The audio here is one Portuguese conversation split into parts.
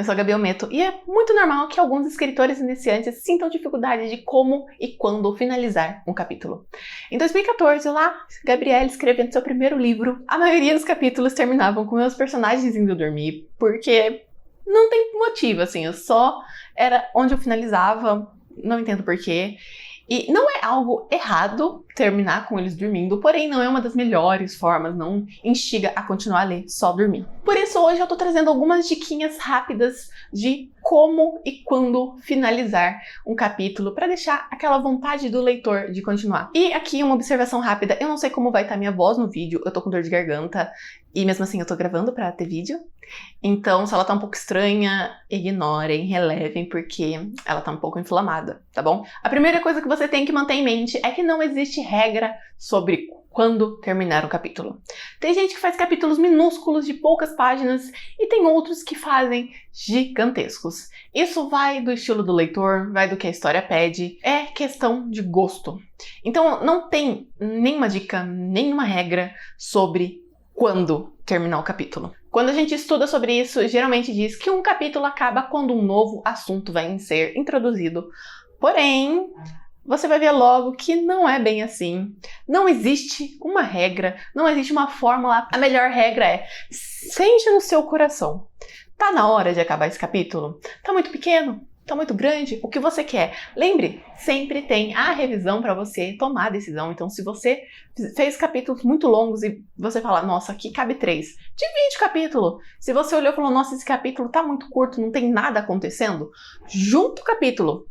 sou a Gabi Ometo e é muito normal que alguns escritores iniciantes sintam dificuldade de como e quando finalizar um capítulo. Em 2014, lá, Gabrielle escrevendo seu primeiro livro, a maioria dos capítulos terminavam com meus personagens indo dormir, porque não tem motivo, assim, eu só era onde eu finalizava, não entendo porquê. E não é algo errado terminar com eles dormindo, porém não é uma das melhores formas, não instiga a continuar a ler só dormir. Por isso hoje eu tô trazendo algumas diquinhas rápidas de como e quando finalizar um capítulo para deixar aquela vontade do leitor de continuar. E aqui uma observação rápida, eu não sei como vai estar minha voz no vídeo, eu tô com dor de garganta e mesmo assim eu tô gravando para ter vídeo. Então, se ela tá um pouco estranha, ignorem, relevem, porque ela tá um pouco inflamada, tá bom? A primeira coisa que você tem que manter em mente é que não existe regra sobre quando terminar um capítulo. Tem gente que faz capítulos minúsculos de poucas páginas e tem outros que fazem gigantescos. Isso vai do estilo do leitor, vai do que a história pede, é questão de gosto. Então, não tem nenhuma dica, nenhuma regra sobre quando terminar o capítulo. Quando a gente estuda sobre isso, geralmente diz que um capítulo acaba quando um novo assunto vai ser introduzido. Porém, você vai ver logo que não é bem assim. Não existe uma regra, não existe uma fórmula. A melhor regra é: sente no seu coração. Tá na hora de acabar esse capítulo? Tá muito pequeno? Tá muito grande? O que você quer? Lembre, sempre tem a revisão para você tomar a decisão. Então, se você fez capítulos muito longos e você fala, nossa, aqui cabe 3, divide o capítulo. Se você olhou e falou, nossa, esse capítulo tá muito curto, não tem nada acontecendo, junta o capítulo.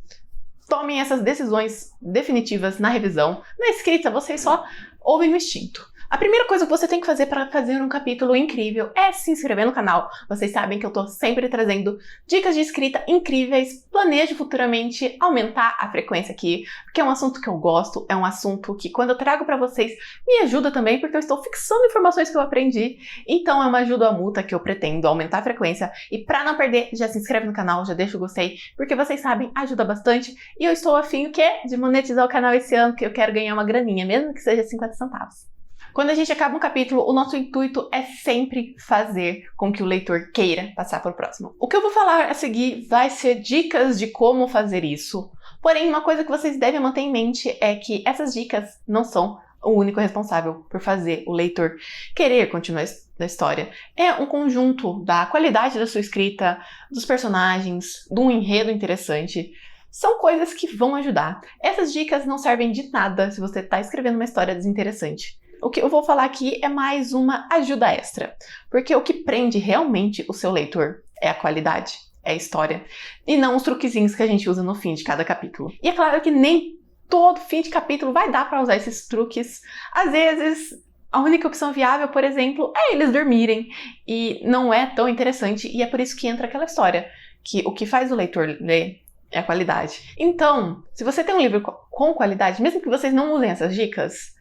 Tomem essas decisões definitivas na revisão. Na escrita, vocês só ouvem o instinto. A primeira coisa que você tem que fazer para fazer um capítulo incrível é se inscrever no canal. Vocês sabem que eu tô sempre trazendo dicas de escrita incríveis. Planejo futuramente aumentar a frequência aqui, porque é um assunto que eu gosto, é um assunto que quando eu trago para vocês me ajuda também, porque eu estou fixando informações que eu aprendi. Então é uma ajuda mútua que eu pretendo aumentar a frequência. E para não perder, já se inscreve no canal, já deixa o gostei, porque vocês sabem, ajuda bastante. E eu estou afim o quê? De monetizar o canal esse ano, que eu quero ganhar uma graninha, mesmo que seja 50 centavos. Quando a gente acaba um capítulo, o nosso intuito é sempre fazer com que o leitor queira passar para o próximo. O que eu vou falar a seguir vai ser dicas de como fazer isso. Porém, uma coisa que vocês devem manter em mente é que essas dicas não são o único responsável por fazer o leitor querer continuar a história. É um conjunto da qualidade da sua escrita, dos personagens, de um enredo interessante. São coisas que vão ajudar. Essas dicas não servem de nada se você está escrevendo uma história desinteressante. O que eu vou falar aqui é mais uma ajuda extra, porque o que prende realmente o seu leitor é a qualidade, é a história, e não os truquezinhos que a gente usa no fim de cada capítulo. E é claro que nem todo fim de capítulo vai dar para usar esses truques. Às vezes, a única opção viável, por exemplo, é eles dormirem, e não é tão interessante, e é por isso que entra aquela história, que o que faz o leitor ler é a qualidade. Então, se você tem um livro com qualidade, mesmo que vocês não usem essas dicas,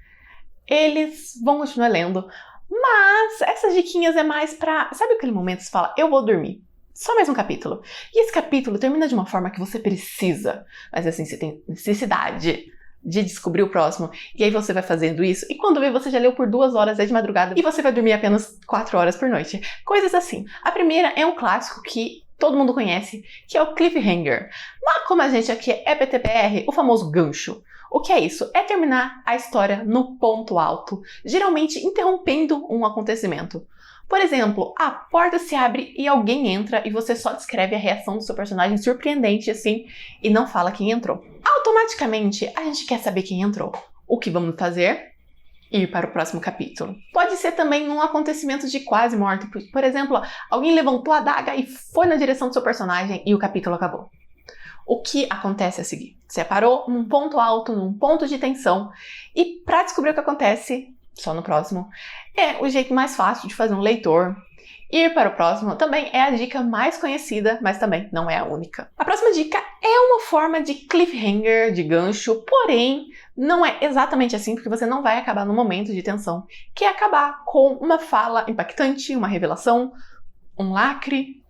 eles vão continuar lendo, mas essas diquinhas é mais pra... Sabe aquele momento que você fala, eu vou dormir, só mais um capítulo. E esse capítulo termina de uma forma que você precisa, mas assim, você tem necessidade de descobrir o próximo, e aí você vai fazendo isso, e quando vê, você já leu por 2 horas, é de madrugada, e você vai dormir apenas 4 horas por noite. Coisas assim. A primeira é um clássico que todo mundo conhece, que é o cliffhanger. Mas como a gente aqui é PTBR, o famoso gancho. O que é isso? É terminar a história no ponto alto, geralmente interrompendo um acontecimento. Por exemplo, a porta se abre e alguém entra e você só descreve a reação do seu personagem surpreendente assim e não fala quem entrou. Automaticamente, a gente quer saber quem entrou. O que vamos fazer? Ir para o próximo capítulo. Pode ser também num acontecimento de quase morte. Por exemplo, alguém levantou a adaga e foi na direção do seu personagem e o capítulo acabou. O que acontece a seguir? Você parou num ponto alto, num ponto de tensão, e para descobrir o que acontece, só no próximo, é o jeito mais fácil de fazer um leitor ir para o próximo. Também é a dica mais conhecida, mas também não é a única. A próxima dica é uma forma de cliffhanger, de gancho, porém não é exatamente assim, porque você não vai acabar no momento de tensão, que é acabar com uma fala impactante, uma revelação, um lacre,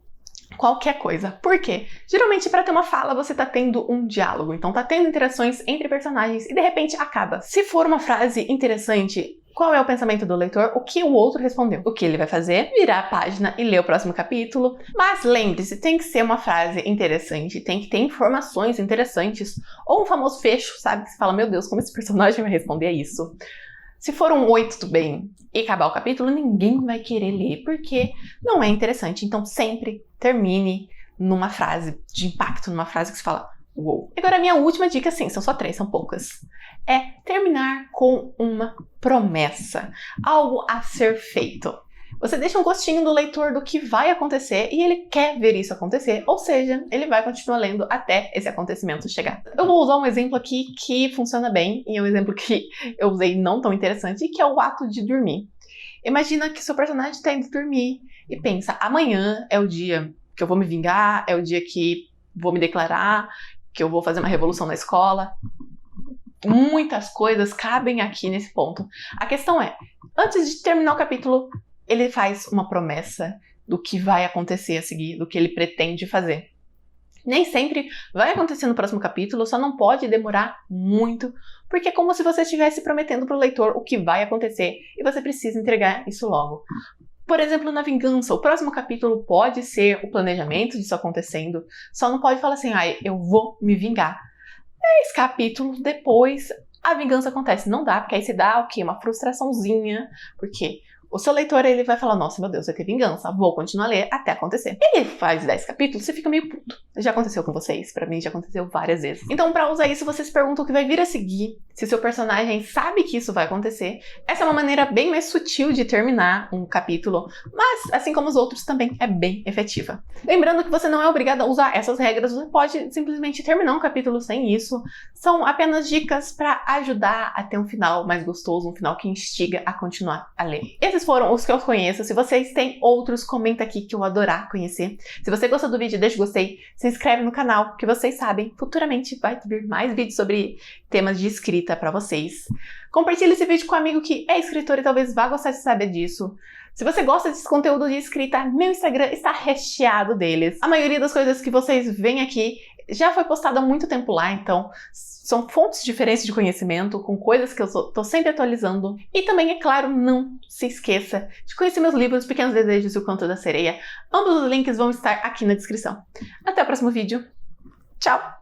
qualquer coisa. Por quê? Geralmente para ter uma fala você tá tendo um diálogo, então tá tendo interações entre personagens e de repente acaba. Se for uma frase interessante, Qual é o pensamento do leitor? O que o outro respondeu? O que ele vai fazer? Virar a página e ler o próximo capítulo. Mas lembre-se, tem que ser uma frase interessante, tem que ter informações interessantes. Ou um famoso fecho, sabe? Que você fala, meu Deus, como esse personagem vai responder a isso? Se for um oi, tudo bem, e acabar o capítulo, ninguém vai querer ler, porque não é interessante. Então sempre termine numa frase de impacto, numa frase que você fala, uou. Agora a minha última dica, sim, são só 3, são poucas. É terminar com uma promessa, algo a ser feito. Você deixa um gostinho do leitor do que vai acontecer e ele quer ver isso acontecer, ou seja, ele vai continuar lendo até esse acontecimento chegar. Eu vou usar um exemplo aqui que funciona bem, e é um exemplo que eu usei não tão interessante, que é o ato de dormir. Imagina que seu personagem está indo dormir e pensa, amanhã é o dia que eu vou me vingar, é o dia que vou me declarar, que eu vou fazer uma revolução na escola. Muitas coisas cabem aqui nesse ponto. A questão é, antes de terminar o capítulo, ele faz uma promessa do que vai acontecer a seguir, do que ele pretende fazer. Nem sempre vai acontecer no próximo capítulo, só não pode demorar muito, porque é como se você estivesse prometendo para o leitor o que vai acontecer e você precisa entregar isso logo. Por exemplo, na vingança, o próximo capítulo pode ser o planejamento disso acontecendo, só não pode falar assim, eu vou me vingar. 10 capítulos depois, a vingança acontece. Não dá, porque aí você dá o quê? Uma frustraçãozinha, porque o seu leitor, ele vai falar, nossa, meu Deus, vai ter vingança, vou continuar a ler até acontecer. Ele faz 10 capítulos, você fica meio puto. Já aconteceu com vocês? Pra mim já aconteceu várias vezes. Então, pra usar isso, você se pergunta o que vai vir a seguir, se o seu personagem sabe que isso vai acontecer. Essa é uma maneira bem mais sutil de terminar um capítulo, mas, assim como os outros, também é bem efetiva. Lembrando que você não é obrigado a usar essas regras, você pode simplesmente terminar um capítulo sem isso. São apenas dicas pra ajudar a ter um final mais gostoso, um final que instiga a continuar a ler. Esses foram os que eu conheço. Se vocês têm outros, comenta aqui que eu vou adorar conhecer. Se você gostou do vídeo, deixa o gostei, se inscreve no canal, que vocês sabem, futuramente vai vir mais vídeos sobre temas de escrita pra vocês. Compartilhe esse vídeo com um amigo que é escritor e talvez vá gostar de saber disso. Se você gosta desse conteúdo de escrita, meu Instagram está recheado deles. A maioria das coisas que vocês veem aqui já foi postada há muito tempo lá, então são fontes diferentes de conhecimento, com coisas que eu tô sempre atualizando. E também, é claro, não se esqueça de conhecer meus livros Pequenos Desejos e O Canto da Sereia. Ambos os links vão estar aqui na descrição. Até o próximo vídeo. Tchau!